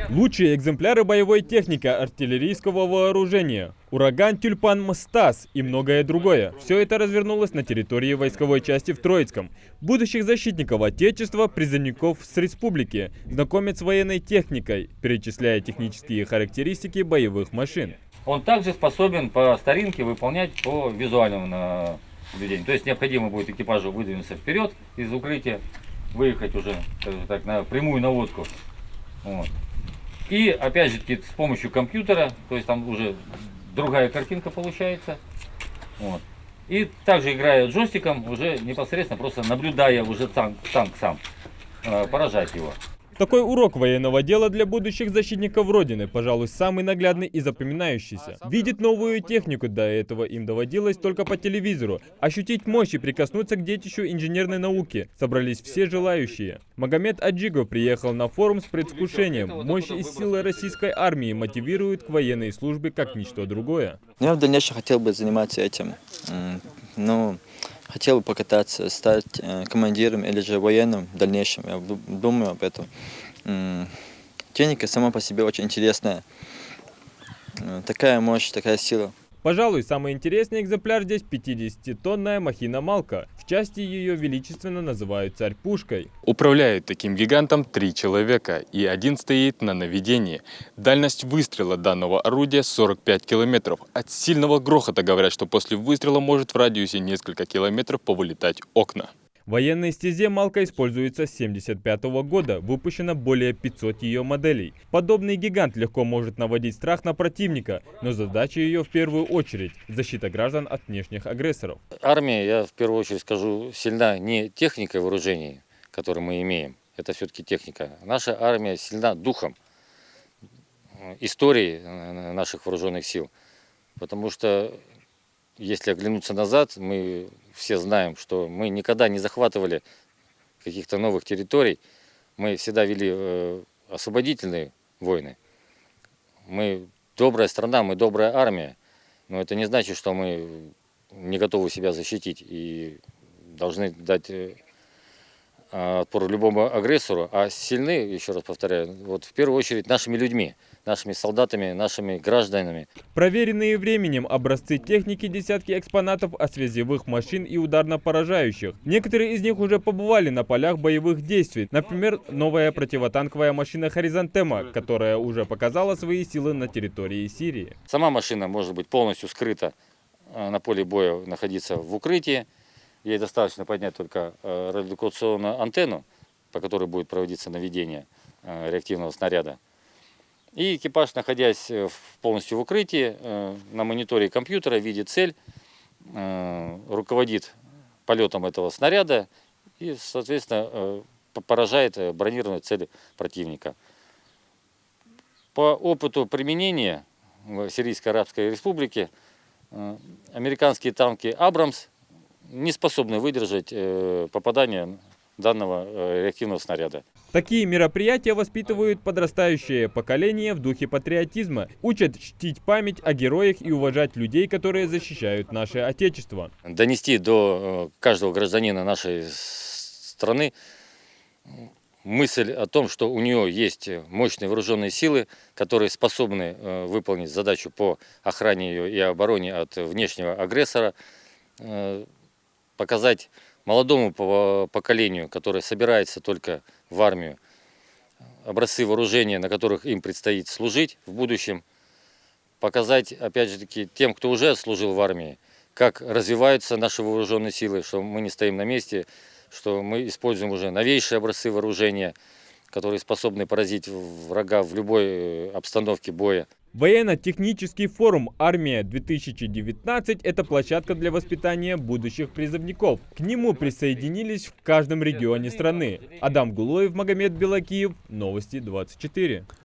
Лучшие экземпляры боевой техники артиллерийского вооружения, ураган Тюльпан Мстас и многое другое. Все это развернулось на территории войсковой части в Троицком. Будущих защитников Отечества, призывников с республики знакомят с военной техникой, перечисляя технические характеристики боевых машин. Он также способен по старинке выполнять по визуальному наблюдению. То есть необходимо будет экипажу выдвинуться вперед из укрытия, выехать уже, скажем так, на прямую наводку. Вот. И опять же с помощью компьютера, то есть там уже другая картинка получается. Вот. И также играя джойстиком, уже непосредственно просто наблюдая уже танк сам, поражать его. Такой урок военного дела для будущих защитников Родины, пожалуй, самый наглядный и запоминающийся. Видеть новую технику, до этого им доводилось только по телевизору. Ощутить мощь и прикоснуться к детищу инженерной науки собрались все желающие. Магомед Аджигов приехал на форум с предвкушением. Мощь и силы российской армии мотивируют к военной службе как ничто другое. Я в дальнейшем хотел бы заниматься этим. Хотел бы покататься, стать командиром или же военным в дальнейшем. Я думаю об этом. Техника сама по себе очень интересная. Такая мощь, такая сила. Пожалуй, самый интересный экземпляр здесь 50-тонная махина Малка. В части ее величественно называют царь-пушкой. Управляют таким гигантом 3 человека, и один стоит на наведении. Дальность выстрела данного орудия 45 километров. От сильного грохота говорят, что после выстрела может в радиусе несколько километров повылетать окна. В военной стезе Малка используется с 1975 года, выпущено более 500 ее моделей. Подобный гигант легко может наводить страх на противника, но задача ее в первую очередь – защита граждан от внешних агрессоров. Армия, я в первую очередь скажу, сильна не техникой вооружений, которые мы имеем, это все-таки техника. Наша армия сильна духом, историей наших вооруженных сил, потому что если оглянуться назад, мы все знаем, что мы никогда не захватывали каких-то новых территорий. Мы всегда вели освободительные войны. Мы добрая страна, мы добрая армия. Но это не значит, что мы не готовы себя защитить и должны дать отпор любому агрессору. А сильны, еще раз повторяю, вот в первую очередь нашими людьми, нашими солдатами, нашими гражданами. Проверенные временем образцы техники, десятки экспонатов от связевых машин и ударно-поражающих. Некоторые из них уже побывали на полях боевых действий. Например, новая противотанковая машина «Хоризонтема», которая уже показала свои силы на территории Сирии. Сама машина может быть полностью скрыта на поле боя, находиться в укрытии. Ей достаточно поднять только радиолокационную антенну, по которой будет проводиться наведение реактивного снаряда. И экипаж, находясь полностью в укрытии, на мониторе компьютера видит цель, руководит полетом этого снаряда и, соответственно, поражает бронированные цели противника. По опыту применения в Сирийской Арабской Республике американские танки «Абрамс» не способны выдержать попадание данного реактивного снаряда. Такие мероприятия воспитывают подрастающее поколение в духе патриотизма, учат чтить память о героях и уважать людей, которые защищают наше Отечество. Донести до каждого гражданина нашей страны мысль о том, что у нее есть мощные вооруженные силы, которые способны выполнить задачу по охране ее и обороне от внешнего агрессора, показать молодому поколению, которое собирается только в армию, образцы вооружения, на которых им предстоит служить в будущем, показать, опять же таки, тем, кто уже служил в армии, как развиваются наши вооруженные силы, что мы не стоим на месте, что мы используем уже новейшие образцы вооружения, которые способны поразить врага в любой обстановке боя. Военно-технический форум «Армия-2019» – это площадка для воспитания будущих призывников. К нему присоединились в каждом регионе страны. Адам Гулоев, Магомед Белакиев, Новости 24.